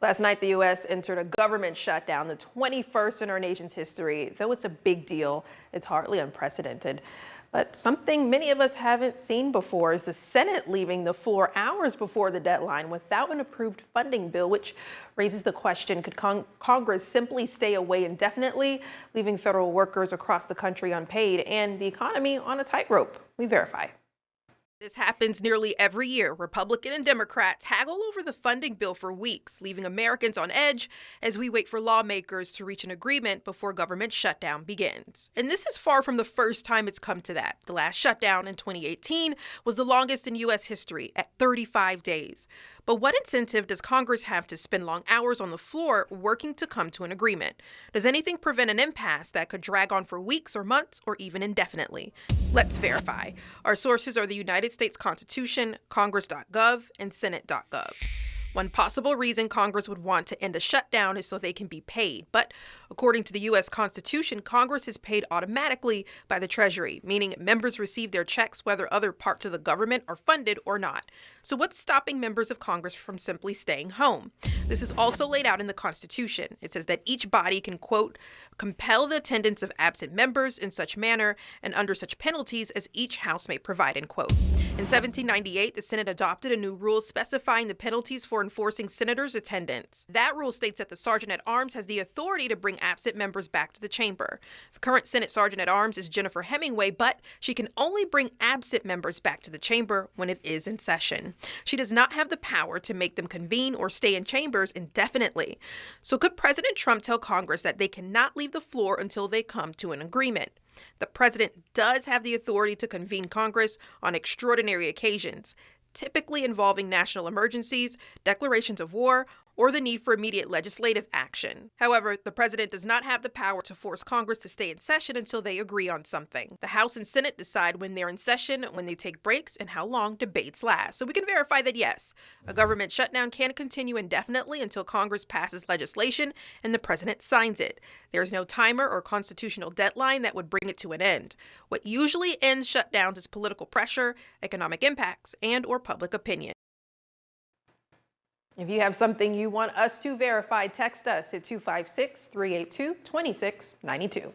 Last night, the U.S. entered a government shutdown, the 21st in our nation's history. Though it's a big deal, it's hardly unprecedented. But something many of us haven't seen before is the Senate leaving the floor hours before the deadline without an approved funding bill, which raises the question, could Congress simply stay away indefinitely, leaving federal workers across the country unpaid and the economy on a tightrope? We verify. This happens nearly every year. Republican and Democrats haggle over the funding bill for weeks, leaving Americans on edge as we wait for lawmakers to reach an agreement before government shutdown begins. And this is far from the first time it's come to that. The last shutdown in 2018 was the longest in U.S. history at 35 days. But what incentive does Congress have to spend long hours on the floor working to come to an agreement? Does anything prevent an impasse that could drag on for weeks or months or even indefinitely? Let's verify. Our sources are the United States Constitution, Congress.gov, and Senate.gov. One possible reason Congress would want to end a shutdown is so they can be paid. But according to the U.S. Constitution, Congress is paid automatically by the Treasury, meaning members receive their checks whether other parts of the government are funded or not. So what's stopping members of Congress from simply staying home? This is also laid out in the Constitution. It says that each body can, quote, compel the attendance of absent members in such manner and under such penalties as each house may provide, end quote. In 1798, the Senate adopted a new rule specifying the penalties for enforcing senators' attendance. That rule states that the Sergeant-at-Arms has the authority to bring absent members back to the chamber. The current Senate Sergeant-at-Arms is Jennifer Hemingway, but she can only bring absent members back to the chamber when it is in session. She does not have the power to make them convene or stay in chambers indefinitely. So could President Trump tell Congress that they cannot leave the floor until they come to an agreement? The president does have the authority to convene Congress on extraordinary occasions, typically involving national emergencies, declarations of war, or the need for immediate legislative action. However, the president does not have the power to force Congress to stay in session until they agree on something. The House and Senate decide when they're in session, when they take breaks, and how long debates last. So we can verify that yes, a government shutdown can continue indefinitely until Congress passes legislation and the president signs it. There is no timer or constitutional deadline that would bring it to an end. What usually ends shutdowns is political pressure, economic impacts, and/or public opinion. If you have something you want us to verify, text us at 256-382-2692.